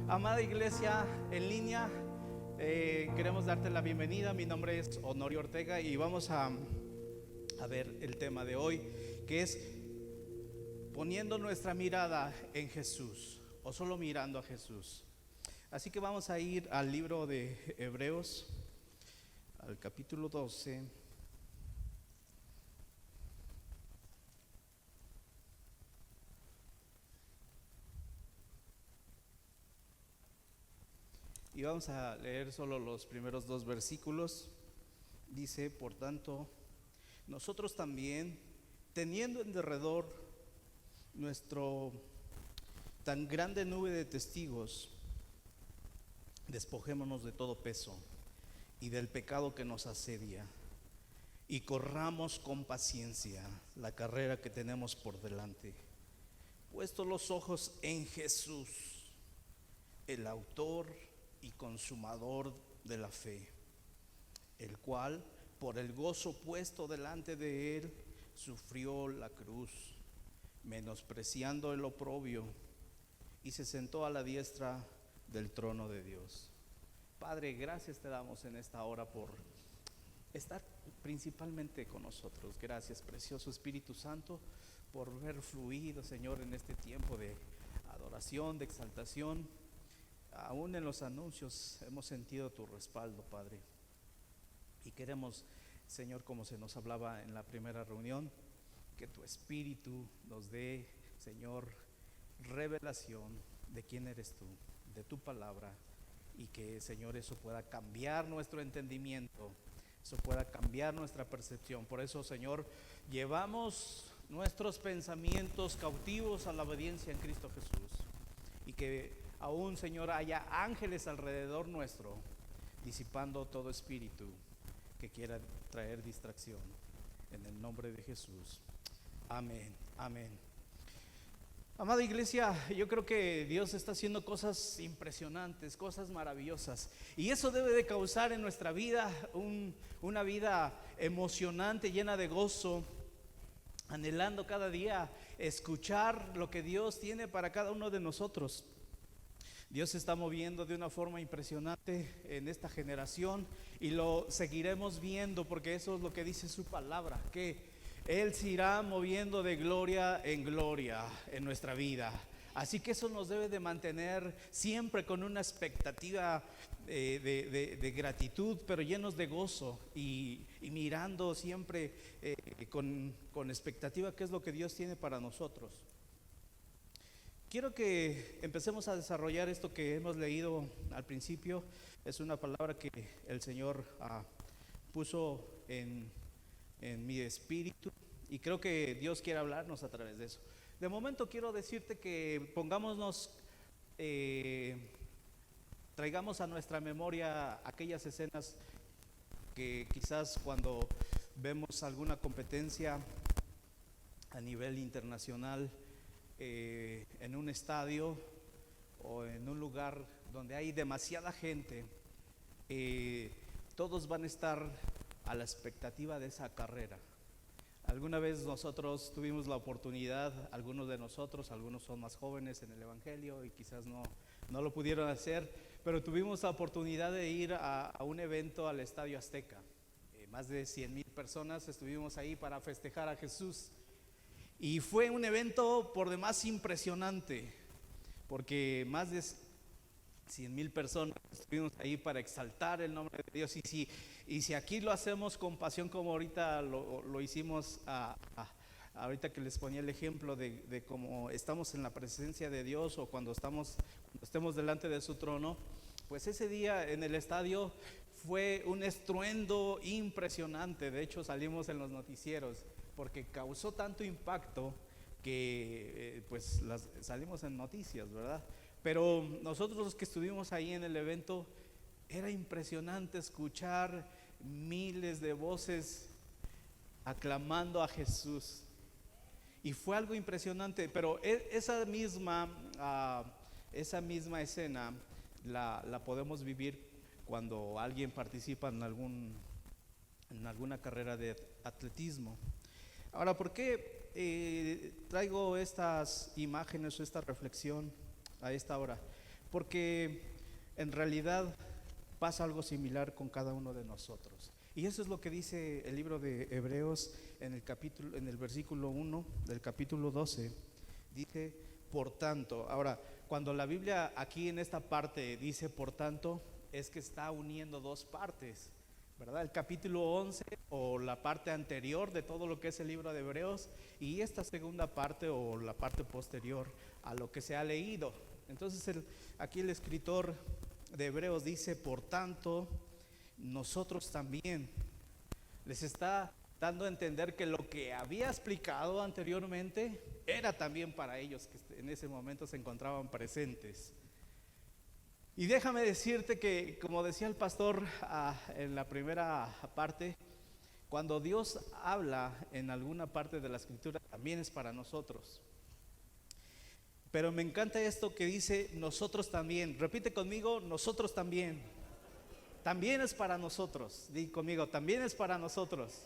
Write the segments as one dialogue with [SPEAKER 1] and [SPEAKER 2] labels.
[SPEAKER 1] Amada iglesia en línea, queremos darte la bienvenida. Mi nombre es Honorio Ortega y vamos a ver el tema de hoy, que es poniendo nuestra mirada en Jesús o solo mirando a Jesús. Así que vamos a ir al libro de Hebreos, al capítulo 12. Y vamos a leer solo los primeros dos versículos. Dice: por tanto, nosotros también, teniendo en derredor nuestro tan grande nube de testigos, despojémonos de todo peso y del pecado que nos asedia, y corramos con paciencia la carrera que tenemos por delante, puestos los ojos en Jesús, el autor y consumador de la fe, el cual por el gozo puesto delante de él sufrió la cruz, menospreciando el oprobio, y se sentó a la diestra del trono de Dios. Padre, gracias te damos en esta hora por estar principalmente con nosotros. Gracias, precioso Espíritu Santo, por ver fluido, Señor, en este tiempo de adoración, de exaltación. Aún en los anuncios hemos sentido tu respaldo, Padre, y queremos, Señor, como se nos hablaba en la primera reunión, que tu Espíritu nos dé, Señor, revelación de quién eres tú, de tu palabra, y que, Señor, eso pueda cambiar nuestro entendimiento, eso pueda cambiar nuestra percepción. Por eso, Señor, llevamos nuestros pensamientos cautivos a la obediencia en Cristo Jesús, y que aún, Señor, haya ángeles alrededor nuestro, disipando todo espíritu que quiera traer distracción. En el nombre de Jesús. Amén, amén. Amada iglesia, yo creo que Dios está haciendo cosas impresionantes, cosas maravillosas, y eso debe de causar en nuestra vida una vida emocionante, llena de gozo, anhelando cada día escuchar lo que Dios tiene para cada uno de nosotros. Dios se está moviendo de una forma impresionante en esta generación, y lo seguiremos viendo, porque eso es lo que dice su palabra, que Él se irá moviendo de gloria en gloria en nuestra vida. Así que eso nos debe de mantener siempre con una expectativa de gratitud, pero llenos de gozo, y mirando siempre con expectativa qué es lo que Dios tiene para nosotros. Quiero que empecemos a desarrollar esto que hemos leído al principio. Es una palabra que el Señor puso en mi espíritu, y creo que Dios quiere hablarnos a través de eso. De momento quiero decirte que traigamos a nuestra memoria aquellas escenas que quizás cuando vemos alguna competencia a nivel internacional, en un estadio o en un lugar donde hay demasiada gente, todos van a estar a la expectativa de esa carrera. Alguna vez nosotros tuvimos la oportunidad, algunos de nosotros, algunos son más jóvenes en el evangelio y quizás no lo pudieron hacer, pero tuvimos la oportunidad de ir a un evento al Estadio Azteca. Más de 100,000 personas estuvimos ahí para festejar a Jesús. Y fue un evento por demás impresionante, porque más de 100,000 personas estuvimos ahí para exaltar el nombre de Dios. Y si aquí lo hacemos con pasión, como ahorita lo hicimos, ahorita que les ponía el ejemplo de cómo estamos en la presencia de Dios, o cuando estemos delante de su trono, pues ese día en el estadio fue un estruendo impresionante. De hecho, salimos en los noticieros, porque causó tanto impacto que pues salimos en noticias, ¿verdad? Pero nosotros los que estuvimos ahí en el evento, era impresionante escuchar miles de voces aclamando a Jesús, y fue algo impresionante. Pero esa misma escena la podemos vivir cuando alguien participa en alguna carrera de atletismo. Ahora, ¿por qué traigo estas imágenes o esta reflexión a esta hora? porque en realidad pasa algo similar con cada uno de nosotros. Y eso es lo que dice el libro de Hebreos en el versículo 1 del capítulo 12. Dice, por tanto. Ahora, cuando la Biblia aquí en esta parte dice por tanto, es que está uniendo dos partes, ¿verdad? El capítulo 11 o la parte anterior de todo lo que es el libro de Hebreos, y esta segunda parte o la parte posterior a lo que se ha leído. Entonces aquí el escritor de Hebreos dice, por tanto, nosotros también. Les está dando a entender que lo que había explicado anteriormente era también para ellos que en ese momento se encontraban presentes. Y déjame decirte que, como decía el pastor en la primera parte, cuando Dios habla en alguna parte de la escritura, también es para nosotros. Pero me encanta esto que dice nosotros también. Repite conmigo, nosotros también. También es para nosotros. Di conmigo, también es para nosotros.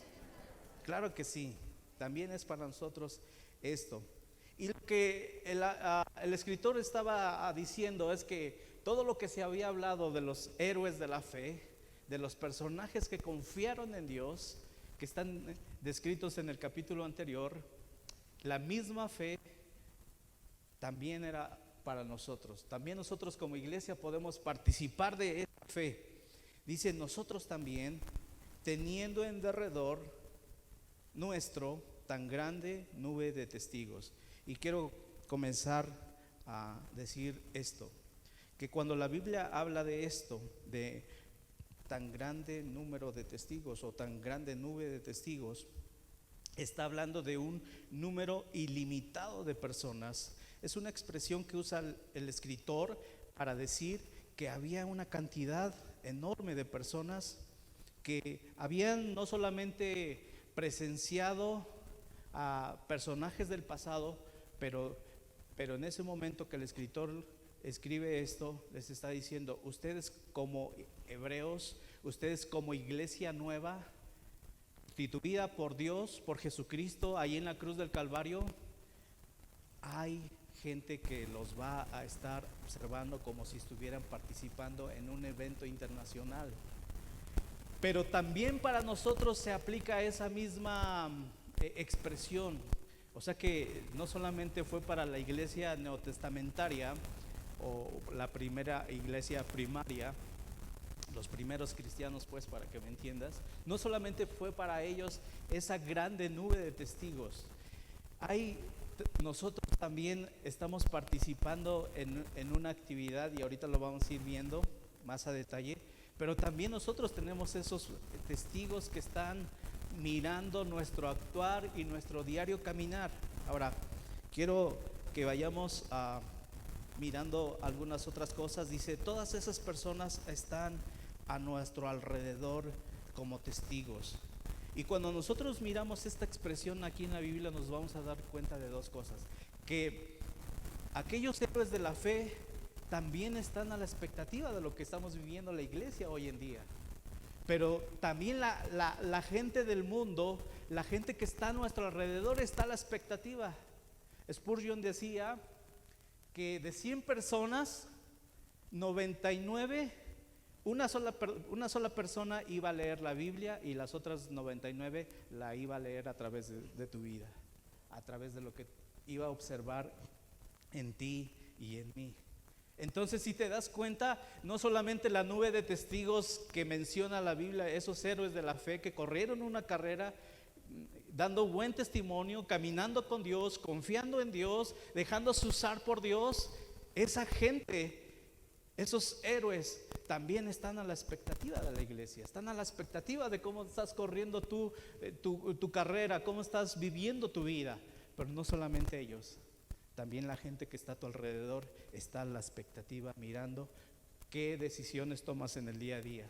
[SPEAKER 1] Claro que sí, también es para nosotros esto. Y lo que el escritor estaba diciendo es que todo lo que se había hablado de los héroes de la fe, de los personajes que confiaron en Dios, que están descritos en el capítulo anterior, la misma fe también era para nosotros. También nosotros como iglesia podemos participar de esa fe. Dice, nosotros también, teniendo en derredor nuestro tan grande nube de testigos. Y quiero comenzar a decir esto, que cuando la Biblia habla de esto, de tan grande número de testigos o tan grande nube de testigos, está hablando de un número ilimitado de personas. Es una expresión que usa el escritor para decir que había una cantidad enorme de personas que habían no solamente presenciado a personajes del pasado, pero en ese momento que el escritor escribe esto, les está diciendo, ustedes como hebreos, ustedes como iglesia nueva, constituida por Dios, por Jesucristo, ahí en la cruz del Calvario, hay gente que los va a estar observando como si estuvieran participando en un evento internacional. Pero también para nosotros se aplica esa misma expresión. O sea que no solamente fue para la iglesia neotestamentaria o la primera iglesia primaria, los primeros cristianos, pues, para que me entiendas, no solamente fue para ellos esa grande nube de testigos. Nosotros también estamos participando en una actividad, y ahorita lo vamos a ir viendo más a detalle, pero también nosotros tenemos esos testigos que están mirando nuestro actuar y nuestro diario caminar. Ahora, quiero que vayamos mirando algunas otras cosas. Dice, todas esas personas están a nuestro alrededor como testigos. Y cuando nosotros miramos esta expresión aquí en la Biblia, nos vamos a dar cuenta de dos cosas: que aquellos héroes de la fe también están a la expectativa de lo que estamos viviendo la iglesia hoy en día, pero también la gente del mundo, la gente que está a nuestro alrededor, está a la expectativa. Spurgeon decía que de 100 personas, 99, una sola persona iba a leer la Biblia, y las otras 99 la iba a leer a través de tu vida, a través de lo que iba a observar en ti y en mí. Entonces, si te das cuenta, no solamente la nube de testigos que menciona la Biblia, esos héroes de la fe que corrieron una carrera dando buen testimonio, caminando con Dios, confiando en Dios, dejándose usar por Dios, esa gente, esos héroes también están a la expectativa de la iglesia, están a la expectativa de cómo estás corriendo tu carrera, cómo estás viviendo tu vida. Pero no solamente ellos, también la gente que está a tu alrededor está a la expectativa, mirando qué decisiones tomas en el día a día,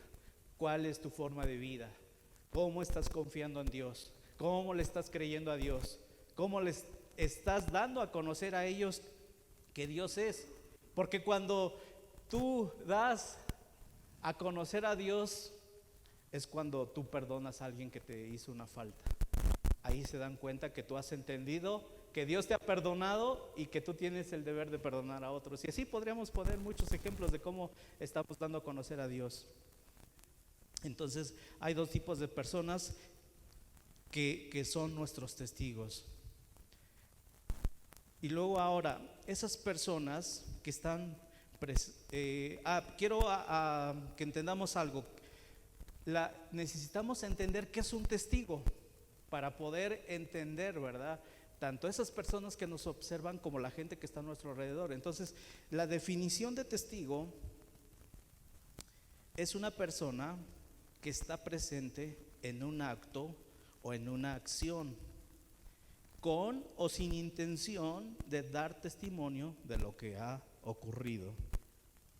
[SPEAKER 1] cuál es tu forma de vida, cómo estás confiando en Dios, cómo le estás creyendo a Dios, cómo les estás dando a conocer a ellos que Dios es. Porque cuando tú das a conocer a Dios, es cuando tú perdonas a alguien que te hizo una falta. Ahí se dan cuenta que tú has entendido que Dios te ha perdonado y que tú tienes el deber de perdonar a otros. Y así podríamos poner muchos ejemplos de cómo estamos dando a conocer a Dios. Entonces hay dos tipos de personas que son nuestros testigos. Y luego ahora, esas personas que están, quiero que entendamos algo. Necesitamos entender qué es un testigo para poder entender, ¿verdad? Tanto esas personas que nos observan como la gente que está a nuestro alrededor. Entonces, la definición de testigo es una persona que está presente en un acto o en una acción, con o sin intención de dar testimonio de lo que ha ocurrido.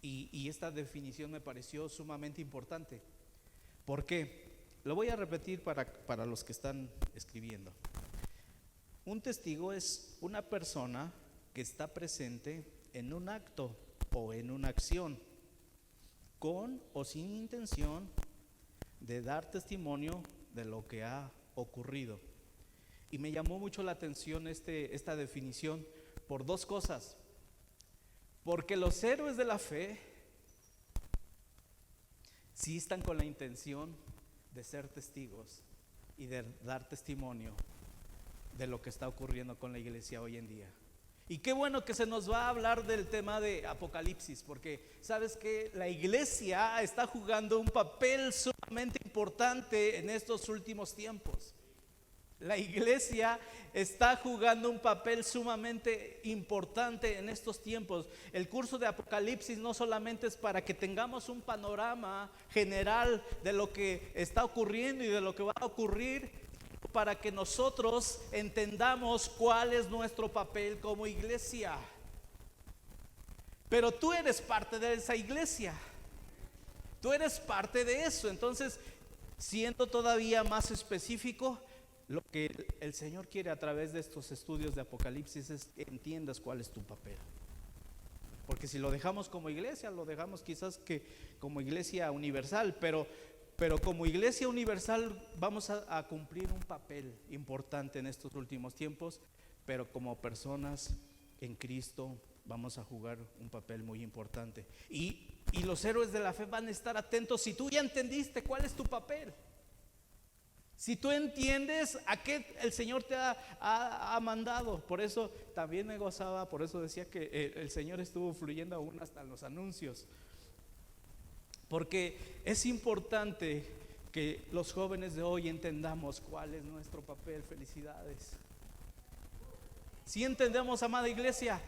[SPEAKER 1] Y esta definición me pareció sumamente importante. ¿Por qué? Lo voy a repetir para los que están escribiendo. Un testigo es una persona que está presente en un acto o en una acción, con o sin intención de dar testimonio de lo que ha ocurrido. Y me llamó mucho la atención esta definición por dos cosas. Porque los héroes de la fe sí están con la intención de ser testigos y de dar testimonio de lo que está ocurriendo con la iglesia hoy en día. Y qué bueno que se nos va a hablar del tema de Apocalipsis, porque sabes que la iglesia está jugando un papel sumamente importante en estos últimos tiempos. La iglesia está jugando un papel sumamente importante en estos tiempos. El curso de Apocalipsis no solamente es para que tengamos un panorama general de lo que está ocurriendo y de lo que va a ocurrir, para que nosotros entendamos cuál es nuestro papel como iglesia. Pero tú eres parte de esa iglesia. Tú eres parte de eso. Entonces, siendo todavía más específico, lo que el Señor quiere a través de estos estudios de Apocalipsis es que entiendas cuál es tu papel. Porque si lo dejamos como iglesia, lo dejamos quizás que como iglesia universal, pero como iglesia universal vamos a cumplir un papel importante en estos últimos tiempos, pero como personas en Cristo vamos a jugar un papel muy importante. Y los héroes de la fe van a estar atentos si tú ya entendiste cuál es tu papel. Si tú entiendes a qué el Señor te ha mandado. Por eso también me gozaba, por eso decía que el Señor estuvo fluyendo aún hasta en los anuncios. Porque es importante que los jóvenes de hoy entendamos cuál es nuestro papel. Felicidades. Si entendemos, amada iglesia,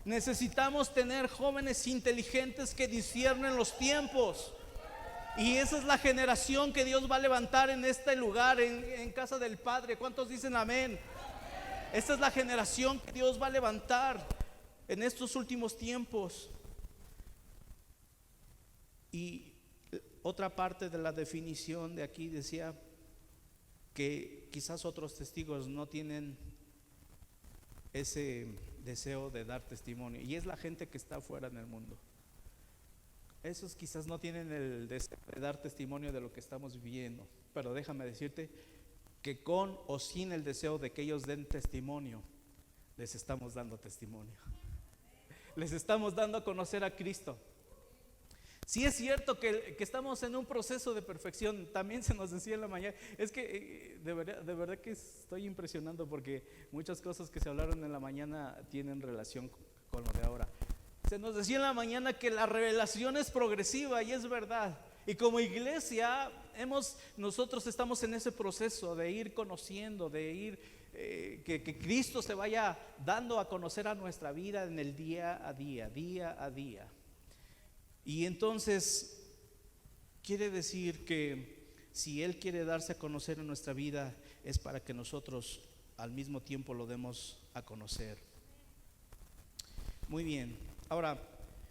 [SPEAKER 1] necesitamos tener jóvenes inteligentes que disciernen los tiempos. Y esa es la generación que Dios va a levantar en este lugar, en casa del Padre. ¿Cuántos dicen amén? Esta es la generación que Dios va a levantar en estos últimos tiempos. Y otra parte de la definición de aquí decía que quizás otros testigos no tienen ese deseo de dar testimonio, y es la gente que está afuera en el mundo. Esos quizás no tienen el deseo de dar testimonio de lo que estamos viviendo, pero déjame decirte que con o sin el deseo de que ellos den testimonio, les estamos dando testimonio. Les estamos dando a conocer a Cristo. Sí es cierto que estamos en un proceso de perfección. También se nos decía en la mañana, es que de verdad que estoy impresionando, porque muchas cosas que se hablaron en la mañana tienen relación con lo de ahora. Se nos decía en la mañana que la revelación es progresiva, y es verdad. Y como iglesia nosotros estamos en ese proceso de ir conociendo, de ir que Cristo se vaya dando a conocer a nuestra vida en el día a día, día a día. Y entonces quiere decir que si Él quiere darse a conocer en nuestra vida, es para que nosotros al mismo tiempo lo demos a conocer. Muy bien. Ahora,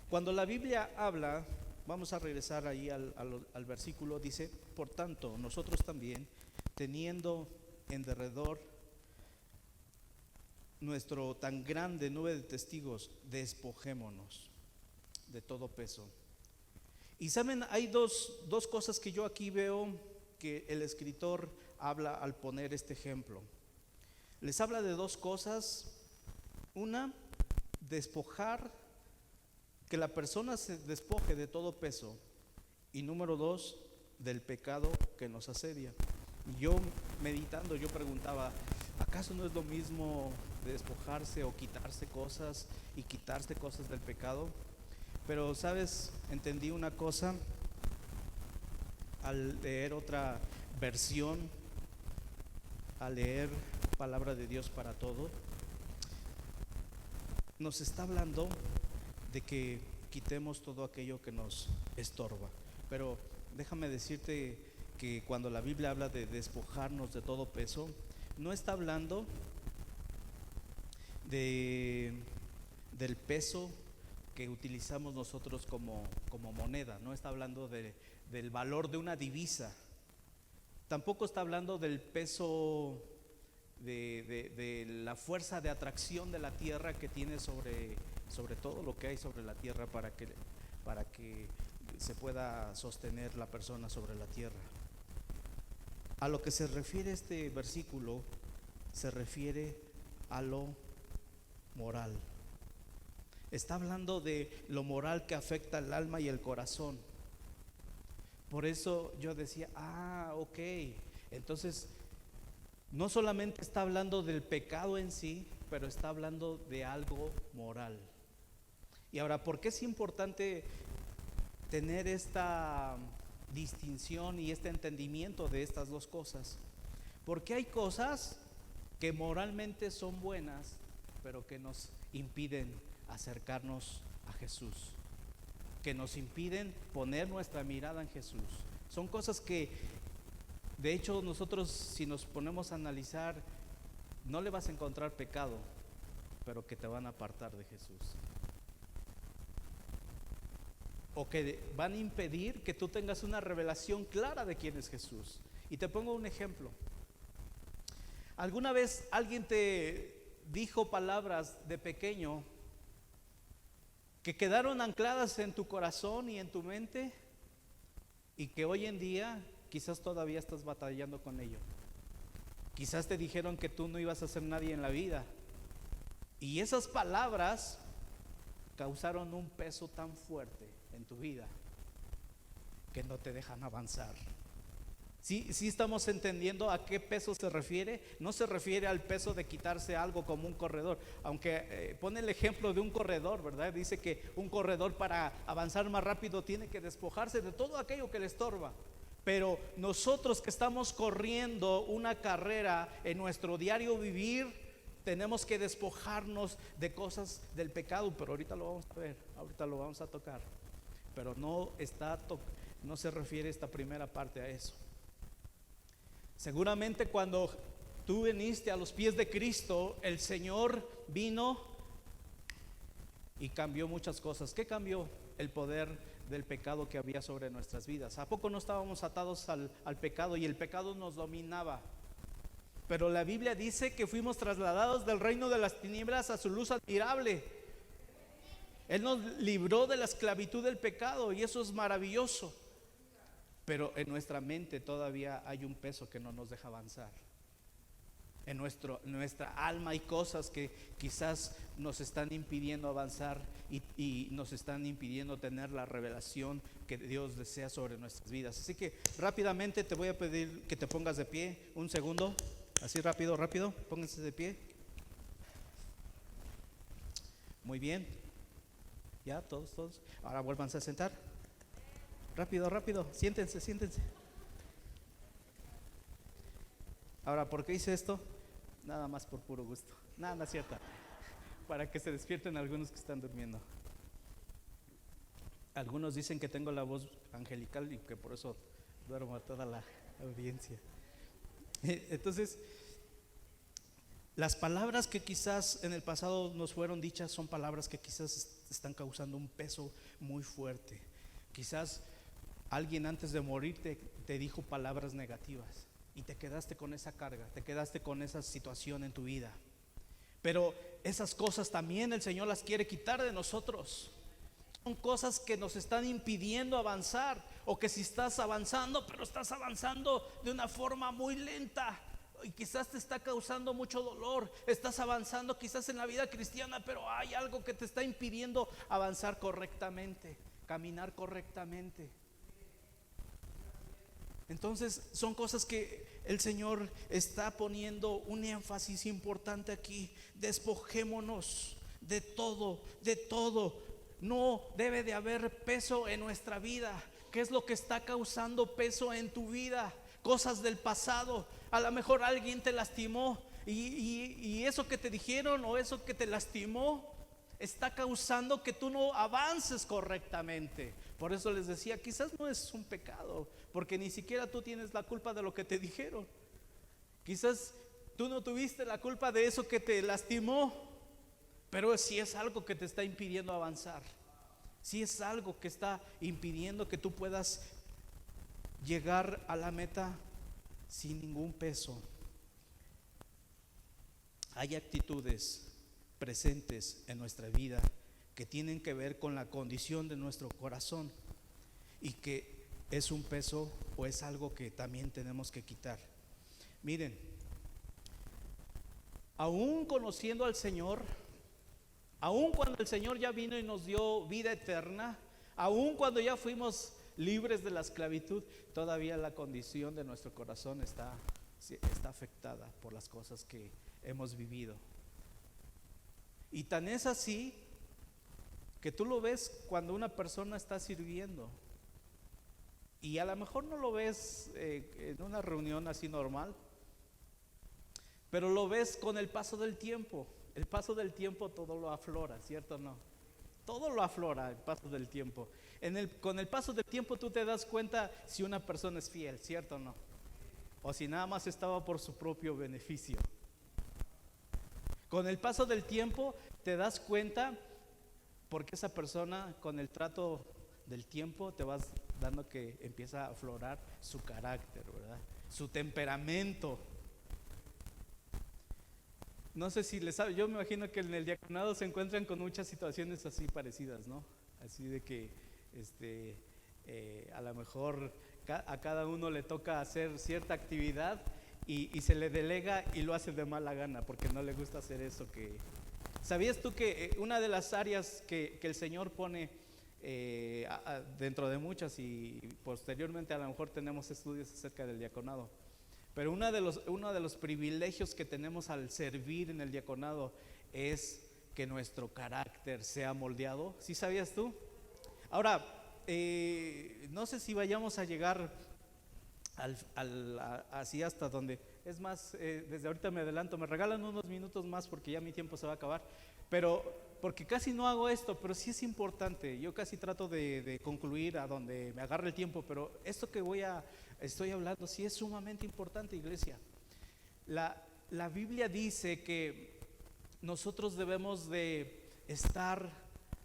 [SPEAKER 1] cuando la Biblia habla, vamos a regresar ahí al versículo, dice: por tanto, nosotros también, teniendo en derredor nuestro tan grande nube de testigos, despojémonos de todo peso. Y saben, hay dos cosas que yo aquí veo que el escritor habla al poner este ejemplo. Les habla de dos cosas Una, despojar, que la persona se despoje de todo peso. Y número dos, del pecado que nos asedia. Y yo meditando, yo preguntaba, ¿acaso no es lo mismo despojarse o quitarse cosas y quitarse cosas del pecado? Pero, ¿sabes? Entendí una cosa al leer otra versión, al leer Palabra de Dios para todo. Nos está hablando de que quitemos todo aquello que nos estorba. Pero déjame decirte que cuando la Biblia habla de despojarnos de todo peso, no está hablando del peso que utilizamos nosotros como moneda, no está hablando del valor de una divisa, tampoco está hablando del peso de la fuerza de atracción de la tierra que tiene sobre todo lo que hay sobre la tierra para que se pueda sostener la persona sobre la tierra. A lo que se refiere este versículo, se refiere a lo moral. Está hablando de lo moral que afecta el alma y el corazón. Por eso yo decía, ok, entonces no solamente está hablando del pecado en sí, pero está hablando de algo moral. Y ahora, ¿por qué es importante tener esta distinción y este entendimiento de estas dos cosas? Porque hay cosas que moralmente son buenas, pero que nos impiden acercarnos a Jesús, que nos impiden poner nuestra mirada en Jesús. Son cosas que, de hecho, nosotros, si nos ponemos a analizar, no le vas a encontrar pecado, pero que te van a apartar de Jesús, o que van a impedir que tú tengas una revelación clara de quién es Jesús. Y te pongo un ejemplo. ¿Alguna vez alguien te dijo palabras de pequeño que quedaron ancladas en tu corazón y en tu mente, y que hoy en día quizás todavía estás batallando con ello? Quizás te dijeron que tú no ibas a ser nadie en la vida, y esas palabras causaron un peso tan fuerte en tu vida que no te dejan avanzar. Sí estamos entendiendo a qué peso se refiere. No se refiere al peso de quitarse algo como un corredor, aunque pone el ejemplo de un corredor, ¿verdad? Dice que un corredor, para avanzar más rápido, tiene que despojarse de todo aquello que le estorba. Pero nosotros que estamos corriendo una carrera en nuestro diario vivir, tenemos que despojarnos de cosas del pecado. Pero ahorita lo vamos a ver, ahorita lo vamos a tocar. Pero no se refiere esta primera parte a eso. Seguramente cuando tú viniste a los pies de Cristo, el Señor vino y cambió muchas cosas. ¿Qué cambió? El poder del pecado que había sobre nuestras vidas. ¿A poco no estábamos atados al pecado y el pecado nos dominaba? Pero la Biblia dice que fuimos trasladados del reino de las tinieblas a su luz admirable. Él nos libró de la esclavitud del pecado, y eso es maravilloso. Pero en nuestra mente todavía hay un peso que no nos deja avanzar. En nuestra alma hay cosas que quizás nos están impidiendo avanzar y nos están impidiendo tener la revelación que Dios desea sobre nuestras vidas. Así que rápidamente te voy a pedir que te pongas de pie un segundo. Así rápido, pónganse de pie. Muy bien. Ya, todos. Ahora vuélvanse a sentar. Rápido, siéntense. Ahora, ¿por qué hice esto? Nada más por puro gusto. Nada, no es cierto. Para que se despierten algunos que están durmiendo. Algunos dicen que tengo la voz angelical y que por eso duermo a toda la audiencia. Entonces, las palabras que quizás en el pasado nos fueron dichas son palabras que quizás están causando un peso muy fuerte. Quizás alguien antes de morir te dijo palabras negativas y te quedaste con esa carga, te quedaste con esa situación en tu vida. Pero esas cosas también el Señor las quiere quitar de nosotros. Son cosas que nos están impidiendo avanzar, o que si estás avanzando, pero estás avanzando de una forma muy lenta. y quizás te está causando mucho dolor. Estás avanzando quizás en la vida cristiana, pero hay algo que te está impidiendo avanzar correctamente, caminar correctamente. Entonces son cosas que el Señor está poniendo un énfasis importante aquí. Despojémonos de todo, de todo. No debe de haber peso en nuestra vida. ¿Qué es lo que está causando peso en tu vida? Cosas del pasado. A lo mejor alguien te lastimó y eso que te dijeron o eso que te lastimó está causando que tú no avances correctamente. Por eso les decía, quizás no es un pecado, porque ni siquiera tú tienes la culpa de lo que te dijeron. Quizás tú no tuviste la culpa de eso que te lastimó, pero sí es algo que te está impidiendo avanzar. Sí es algo que está impidiendo que tú puedas llegar a la meta sin ningún peso. Hay actitudes presentes en nuestra vida que tienen que ver con la condición de nuestro corazón y que es un peso o es algo que también tenemos que quitar. Miren, aún conociendo al Señor, aún cuando el Señor ya vino y nos dio vida eterna, aún cuando ya fuimos libres de la esclavitud, todavía la condición de nuestro corazón está afectada por las cosas que hemos vivido. Y tan es así que tú lo ves cuando una persona está sirviendo y a lo mejor no lo ves en una reunión así normal, pero lo ves con el paso del tiempo. El paso del tiempo todo lo aflora, ¿cierto o no? Todo lo aflora el paso del tiempo. Con el paso del tiempo tú te das cuenta si una persona es fiel, ¿cierto o no? O si nada más estaba por su propio beneficio. Con el paso del tiempo te das cuenta porque esa persona, con el trato del tiempo, te vas dando que empieza a aflorar su carácter, ¿verdad? Su temperamento. No sé si les sabe, yo me imagino que en el diaconado se encuentran con muchas situaciones así parecidas, ¿no? Así de que a lo mejor a cada uno le toca hacer cierta actividad y se le delega y lo hace de mala gana porque no le gusta hacer eso. ¿Sabías tú que una de las áreas que el Señor pone dentro de muchas, y posteriormente a lo mejor tenemos estudios acerca del diaconado, pero uno de los privilegios que tenemos al servir en el diaconado es que nuestro carácter sea moldeado? ¿Sí sabías tú? Ahora, no sé si vayamos a llegar así hasta donde, es más, desde ahorita me adelanto, me regalan unos minutos más porque ya mi tiempo se va a acabar, pero porque casi no hago esto, pero sí es importante. Yo casi trato de concluir a donde me agarre el tiempo, pero esto que estoy hablando sí es sumamente importante, iglesia. La Biblia dice que nosotros debemos de estar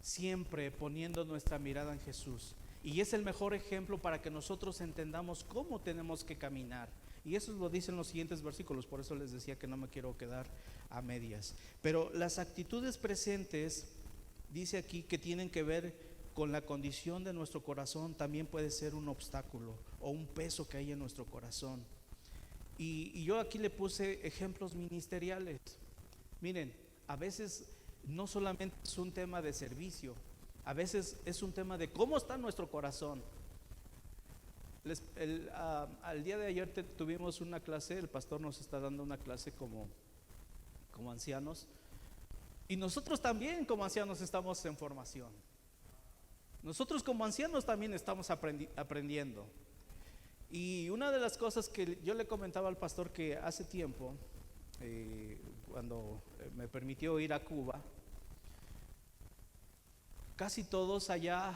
[SPEAKER 1] siempre poniendo nuestra mirada en Jesús, y es el mejor ejemplo para que nosotros entendamos cómo tenemos que caminar. Y eso lo dicen los siguientes versículos, por eso les decía que no me quiero quedar a medias. Pero las actitudes presentes, dice aquí, que tienen que ver con la condición de nuestro corazón, también puede ser un obstáculo o un peso que hay en nuestro corazón. Y yo aquí le puse ejemplos ministeriales. Miren, a veces no solamente es un tema de servicio, a veces es un tema de cómo está nuestro corazón. Al día de ayer tuvimos una clase, el pastor nos está dando una clase como ancianos, y nosotros también como ancianos estamos en formación. Nosotros como ancianos también estamos aprendiendo. Y una de las cosas que yo le comentaba al pastor, que hace tiempo, cuando me permitió ir a Cuba, casi todos allá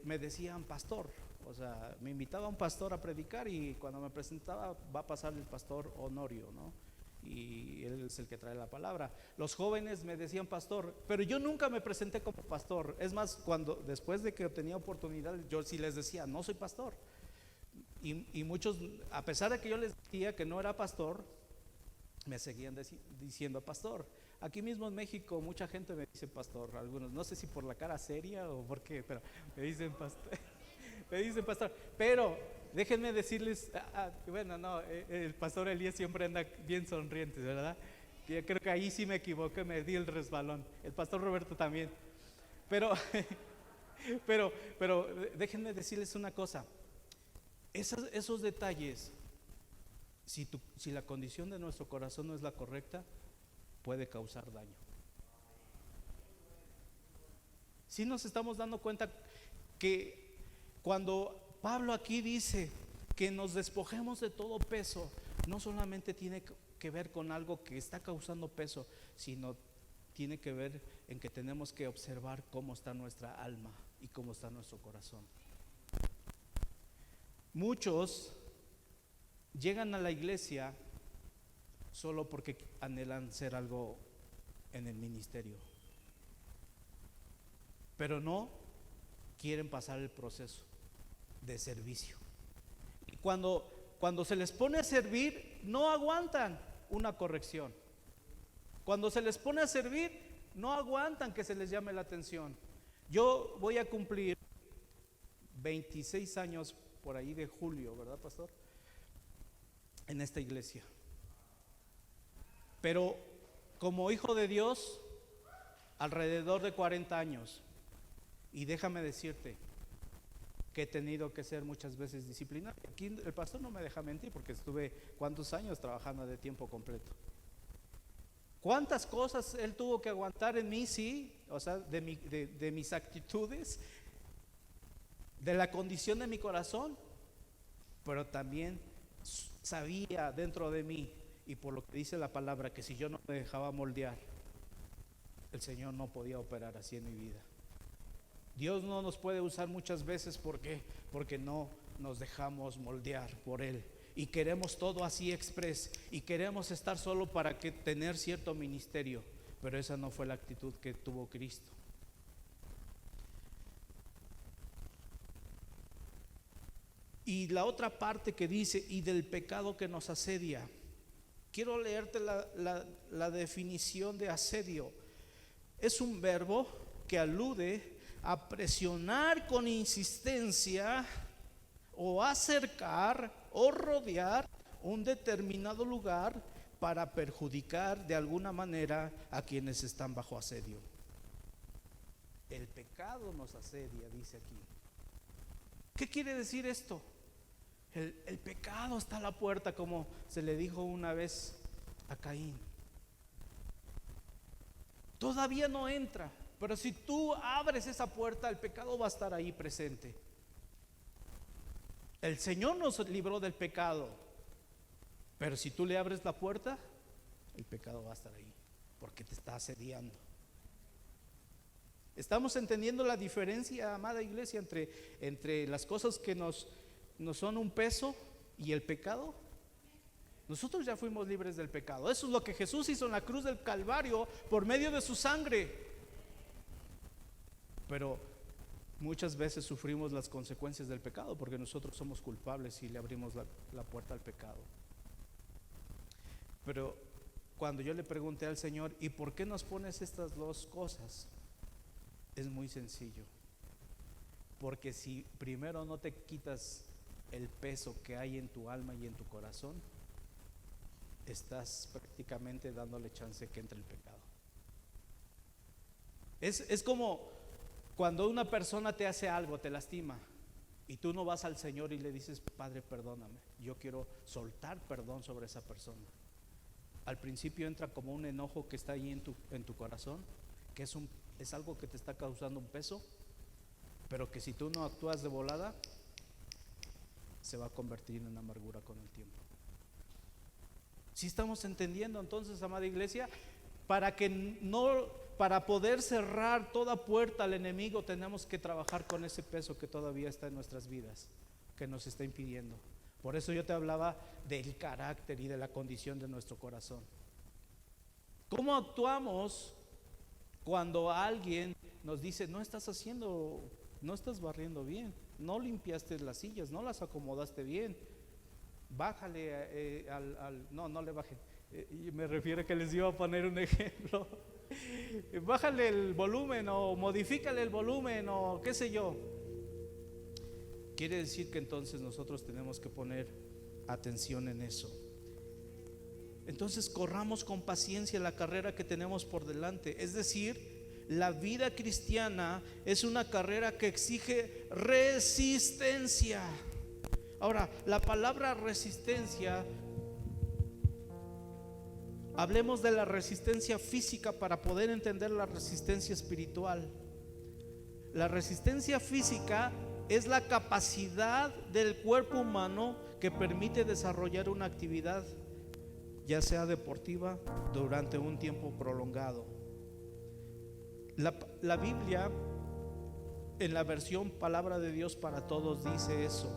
[SPEAKER 1] me decían pastor. O sea, me invitaba un pastor a predicar y cuando me presentaba, va a pasar el pastor Honorio, ¿no? Y él es el que trae la palabra. Los jóvenes me decían pastor, pero yo nunca me presenté como pastor. Es más, después de que tenía oportunidad, yo sí les decía, no soy pastor. Y muchos, a pesar de que yo les decía que no era pastor, me seguían diciendo pastor. Aquí mismo en México mucha gente me dice pastor, algunos, no sé si por la cara seria o por qué, pero me dicen pastor. Me dicen pastor, pero déjenme decirles, bueno, no, el pastor Elías siempre anda bien sonriente, ¿verdad? Yo creo que ahí sí me equivoqué, me di el resbalón. El pastor Roberto también. Pero, pero déjenme decirles una cosa. Esos detalles, si la condición de nuestro corazón no es la correcta, puede causar daño. Si nos estamos dando cuenta que cuando Pablo aquí dice que nos despojemos de todo peso, no solamente tiene que ver con algo que está causando peso, sino tiene que ver en que tenemos que observar cómo está nuestra alma y cómo está nuestro corazón. Muchos llegan a la iglesia solo porque anhelan ser algo en el ministerio, pero no quieren pasar el proceso de servicio. Y cuando se les pone a servir, no aguantan una corrección. Cuando se les pone a servir, no aguantan que se les llame la atención. Yo voy a cumplir 26 años por ahí de julio, ¿verdad, pastor? En esta iglesia. Pero como hijo de Dios, alrededor de 40 años. Y déjame decirte que he tenido que ser muchas veces disciplinado. Aquí el pastor no me deja mentir porque estuve cuántos años trabajando de tiempo completo. ¿Cuántas cosas él tuvo que aguantar en mí? Sí, o sea, de mis actitudes, de la condición de mi corazón, pero también sabía dentro de mí, y por lo que dice la palabra, que si yo no me dejaba moldear, el Señor no podía operar así en mi vida. Dios no nos puede usar muchas veces porque no nos dejamos moldear por Él y queremos todo así express y queremos estar solo para tener cierto ministerio, pero esa no fue la actitud que tuvo Cristo. Y la otra parte que dice, y del pecado que nos asedia. Quiero leerte la definición de asedio. Es un verbo que alude a presionar con insistencia o acercar o rodear un determinado lugar para perjudicar de alguna manera a quienes están bajo asedio. El pecado nos asedia, dice aquí. ¿Qué quiere decir esto? El pecado está a la puerta, como se le dijo una vez a Caín. Todavía no entra, pero si tú abres esa puerta, el pecado va a estar ahí presente. El Señor nos libró del pecado, pero si tú le abres la puerta, el pecado va a estar ahí, porque te está asediando. ¿Estamos entendiendo la diferencia, amada iglesia, entre las cosas que nos son un peso y el pecado? Nosotros ya fuimos libres del pecado. Eso es lo que Jesús hizo en la cruz del Calvario por medio de su sangre. Pero muchas veces sufrimos las consecuencias del pecado porque nosotros somos culpables y le abrimos la puerta al pecado. Pero cuando yo le pregunté al Señor, ¿y por qué nos pones estas dos cosas? Es muy sencillo. Porque si primero no te quitas el peso que hay en tu alma y en tu corazón, estás prácticamente dándole chance que entre el pecado. Es como cuando una persona te hace algo, te lastima, y tú no vas al Señor y le dices, Padre, perdóname, yo quiero soltar perdón sobre esa persona. Al principio entra como un enojo que está ahí en tu corazón, que es algo que te está causando un peso, pero que si tú no actúas de volada, se va a convertir en amargura con el tiempo. ¿Sí estamos entendiendo entonces, amada iglesia? Para poder cerrar toda puerta al enemigo, tenemos que trabajar con ese peso que todavía está en nuestras vidas, que nos está impidiendo. Por eso yo te hablaba del carácter y de la condición de nuestro corazón. ¿Cómo actuamos cuando alguien nos dice, no estás barriendo bien, no limpiaste las sillas, no las acomodaste bien, bájale no le bajen, me refiero a que les iba a poner un ejemplo, bájale el volumen o modifícale el volumen o qué sé yo? Quiere decir que entonces nosotros tenemos que poner atención en eso. Entonces corramos con paciencia la carrera que tenemos por delante. Es decir, la vida cristiana es una carrera que exige resistencia. Ahora, la palabra resistencia, hablemos de la resistencia física para poder entender la resistencia espiritual. La resistencia física es la capacidad del cuerpo humano que permite desarrollar una actividad, ya sea deportiva, durante un tiempo prolongado. La Biblia, en la versión Palabra de Dios para Todos, dice eso.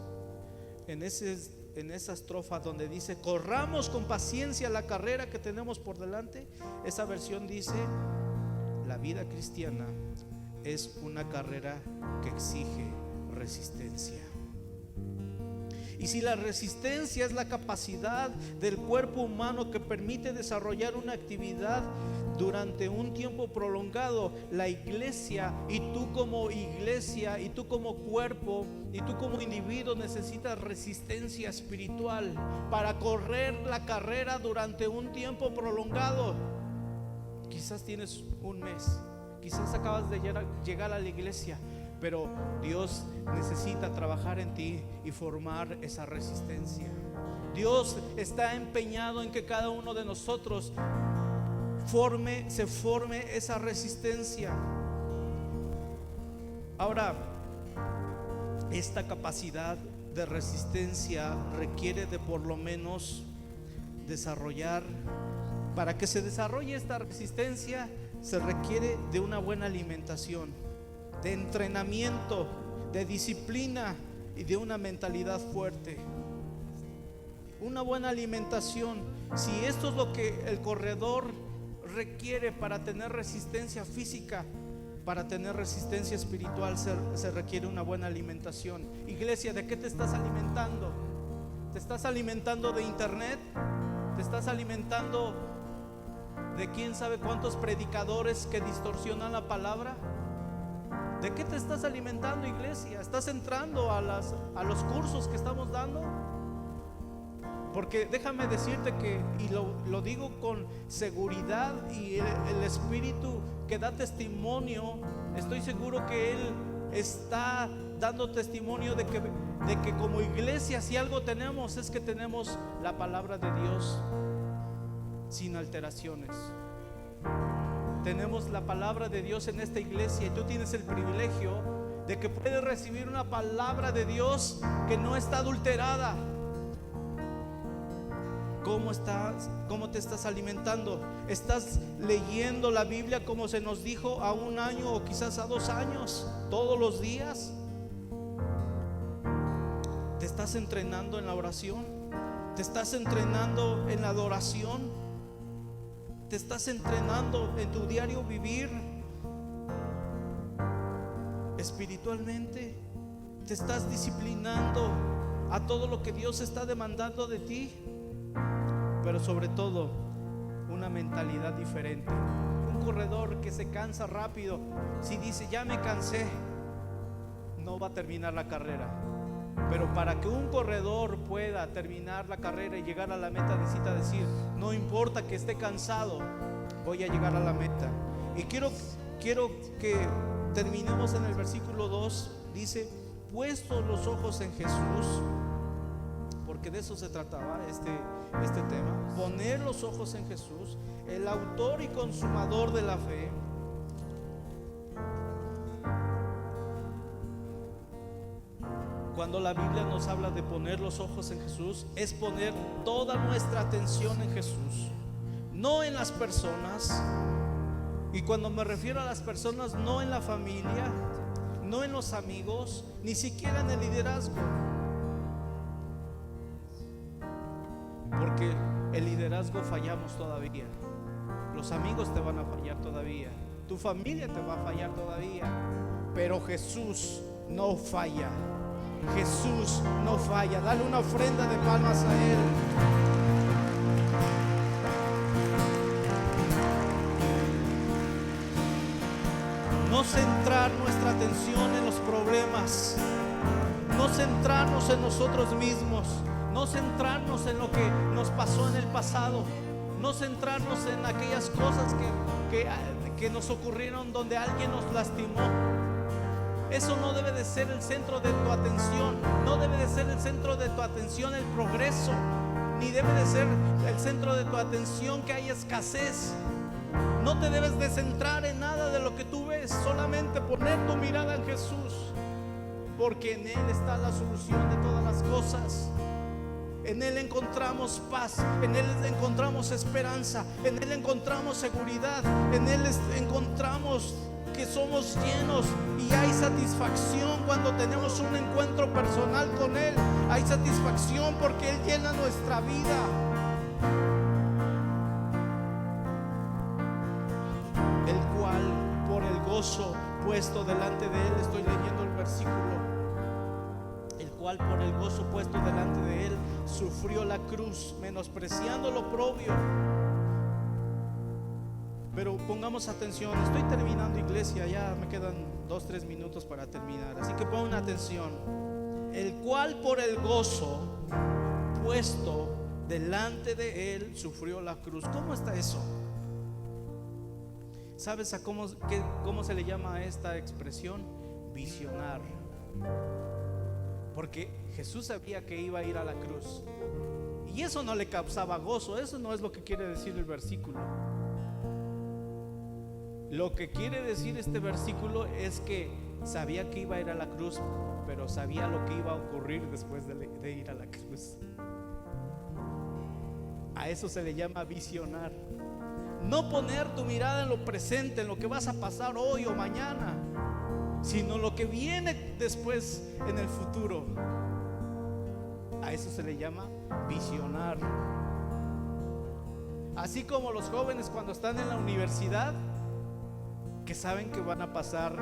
[SPEAKER 1] En esa estrofa donde dice corramos con paciencia la carrera que tenemos por delante, esa versión dice: la vida cristiana es una carrera que exige resistencia. Y si la resistencia es la capacidad del cuerpo humano que permite desarrollar una actividad durante un tiempo prolongado, la iglesia, y tú como iglesia, y tú como cuerpo, y tú como individuo, necesitas resistencia espiritual para correr la carrera durante un tiempo prolongado. Quizás tienes un mes, quizás acabas de llegar a la iglesia, pero Dios necesita trabajar en ti y formar esa resistencia. Dios está empeñado en que cada uno de nosotros se forme esa resistencia. Ahora, esta capacidad de resistencia requiere de por lo menos desarrollar. Para que se desarrolle esta resistencia se requiere de una buena alimentación, de entrenamiento, de disciplina y de una mentalidad fuerte. Una buena alimentación. Si esto es lo que el corredor requiere para tener resistencia física, para tener resistencia espiritual se requiere una buena alimentación. Iglesia, ¿de qué te estás alimentando? ¿Te estás alimentando de internet? ¿Te estás alimentando de quién sabe cuántos predicadores que distorsionan la palabra? ¿De qué te estás alimentando, iglesia? ¿Estás entrando a los cursos que estamos dando? Porque déjame decirte que, y lo digo con seguridad, y el Espíritu que da testimonio, estoy seguro que Él está dando testimonio de que como iglesia, si algo tenemos, es que tenemos la palabra de Dios sin alteraciones. Tenemos la palabra de Dios en esta iglesia, y tú tienes el privilegio de que puedes recibir una palabra de Dios que no está adulterada. ¿Cómo te estás alimentando? ¿Estás leyendo la Biblia como se nos dijo a 1 año o quizás a 2 años, todos los días? ¿Te estás entrenando en la oración? ¿Te estás entrenando en la adoración? ¿Te estás entrenando en tu diario vivir espiritualmente? ¿Te estás disciplinando a todo lo que Dios está demandando de ti? Pero sobre todo, una mentalidad diferente. Un corredor que se cansa rápido, si dice ya me cansé, no va a terminar la carrera. Pero para que un corredor pueda terminar la carrera y llegar a la meta, necesita decir: no importa que esté cansado, voy a llegar a la meta. Y quiero que terminemos en el versículo 2. Dice: puestos los ojos en Jesús, porque de eso se trataba este tema. Poner los ojos en Jesús, el autor y consumador de la fe. Cuando la Biblia nos habla de poner los ojos en Jesús, es poner toda nuestra atención en Jesús, no en las personas. Y cuando me refiero a las personas, no en la familia, no en los amigos, ni siquiera en el liderazgo. Porque el liderazgo fallamos todavía, los amigos te van a fallar todavía, tu familia te va a fallar todavía, pero Jesús no falla. Jesús no falla. Dale una ofrenda de palmas a Él. No centrar nuestra atención en los problemas, no no centrarnos en nosotros mismos, no centrarnos en lo que nos pasó en el pasado, no centrarnos en aquellas cosas que nos ocurrieron donde alguien nos lastimó. Eso no debe de ser el centro de tu atención. No debe de ser el centro de tu atención el progreso, ni debe de ser el centro de tu atención que haya escasez. No te debes de centrar en nada de lo que tú ves, solamente poner tu mirada en Jesús, porque en Él está la solución de todas las cosas. En Él encontramos paz, en Él encontramos esperanza, en Él encontramos seguridad, en Él encontramos que somos llenos y hay satisfacción cuando tenemos un encuentro personal con Él. Hay satisfacción porque Él llena nuestra vida. El cual por el gozo puesto delante de Él, estoy leyendo el versículo, el cual por el gozo puesto delante de Él sufrió la cruz, menospreciando lo oprobio. Pero pongamos atención, estoy terminando, iglesia, ya me quedan 2-3 minutos para terminar, así que pongan atención. El cual por el gozo puesto delante de Él sufrió la cruz. ¿Cómo está eso? ¿Sabes a cómo se le llama a esta expresión? Visionar. Porque Jesús sabía que iba a ir a la cruz, y eso no le causaba gozo. Eso no es lo que quiere decir el versículo. Lo que quiere decir este versículo es que sabía que iba a ir a la cruz, pero sabía lo que iba a ocurrir después de ir a la cruz. A eso se le llama visionar. No poner tu mirada en lo presente, en lo que vas a pasar hoy o mañana, sino lo que viene después en el futuro. A eso se le llama visionar. Así como los jóvenes cuando están en la universidad, que saben que van a pasar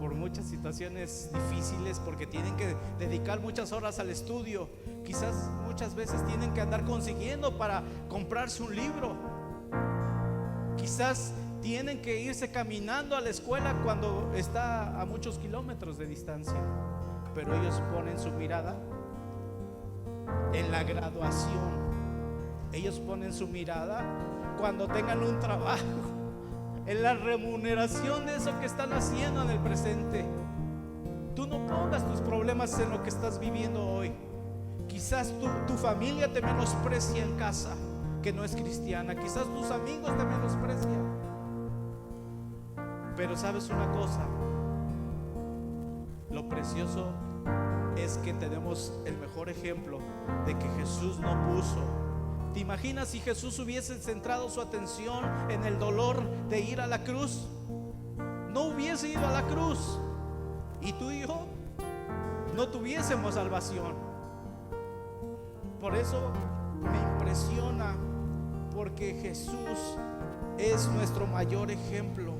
[SPEAKER 1] por muchas situaciones difíciles porque tienen que dedicar muchas horas al estudio. Quizás muchas veces tienen que andar consiguiendo para comprarse un libro. Quizás tienen que irse caminando a la escuela cuando está a muchos kilómetros de distancia. Pero ellos ponen su mirada en la graduación. Ellos ponen su mirada cuando tengan un trabajo, en la remuneración de eso que están haciendo en el presente. Tú no pongas tus problemas en lo que estás viviendo hoy. Quizás tu familia te menosprecia en casa, que no es cristiana. Quizás tus amigos te menosprecian. Pero sabes una cosa, lo precioso es que tenemos el mejor ejemplo de que Jesús no puso. ¿Te imaginas si Jesús hubiese centrado su atención en el dolor de ir a la cruz? No hubiese ido a la cruz, y tú y yo no tuviésemos salvación. Por eso me impresiona, porque Jesús es nuestro mayor ejemplo.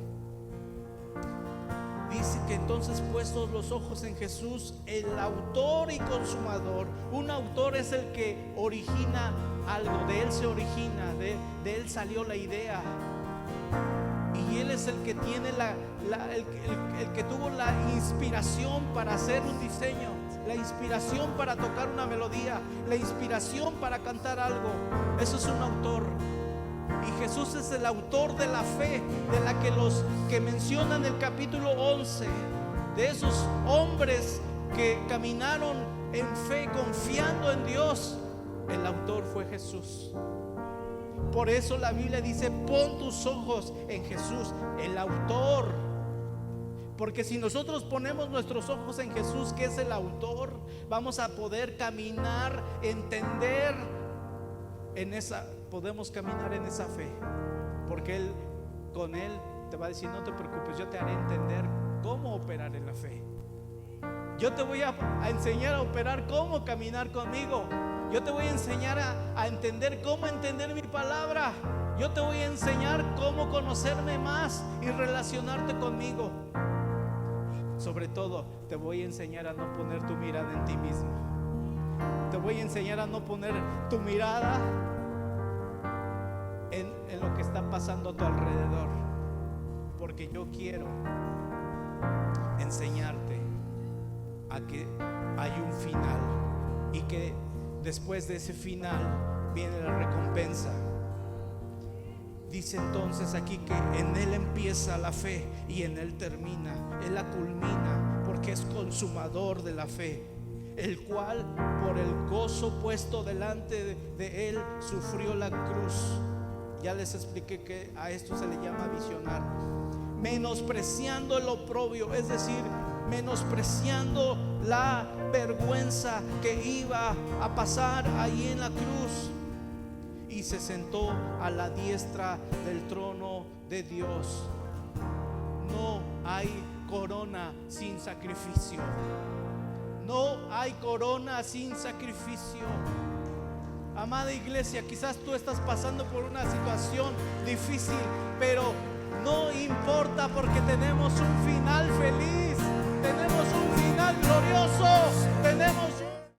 [SPEAKER 1] Dice que entonces, puestos los ojos en Jesús, el autor y consumador. Un autor es el que origina algo, de él se origina, de él salió la idea, y él es el que tiene el que tuvo la inspiración para hacer un diseño, la inspiración para tocar una melodía, la inspiración para cantar algo. Eso es un autor. Y Jesús es el autor de la fe, de la que los que mencionan el capítulo 11, de esos hombres que caminaron en fe, confiando en Dios. El autor fue Jesús. Por eso la Biblia dice: pon tus ojos en Jesús, el autor. Porque si nosotros ponemos nuestros ojos en Jesús, que es el autor, vamos a poder caminar, entender podemos caminar en esa fe. Porque con Él te va a decir: no te preocupes, yo te haré entender cómo operar en la fe. Yo te voy a enseñar a operar, cómo caminar conmigo. Yo te voy a enseñar a entender cómo entender mi palabra. Yo te voy a enseñar cómo conocerme más y relacionarte conmigo. Sobre todo, te voy a enseñar a no poner tu mirada en ti mismo. Te voy a enseñar a no poner tu mirada en lo que está pasando a tu alrededor. Porque yo quiero enseñarte a que hay un final y que después de ese final viene la recompensa. Dice entonces aquí que en Él empieza la fe y en Él termina. Él la culmina porque es consumador de la fe, el cual por el gozo puesto delante de Él sufrió la cruz. Ya les expliqué que a esto se le llama visionar. Menospreciando el oprobio, es decir, menospreciando la vergüenza que iba a pasar ahí en la cruz, y se sentó a la diestra del trono de Dios. No hay corona sin sacrificio. No hay corona sin sacrificio. Amada iglesia, quizás tú estás pasando por una situación difícil, pero no importa, porque tenemos un final feliz, tenemos un final glorioso, tenemos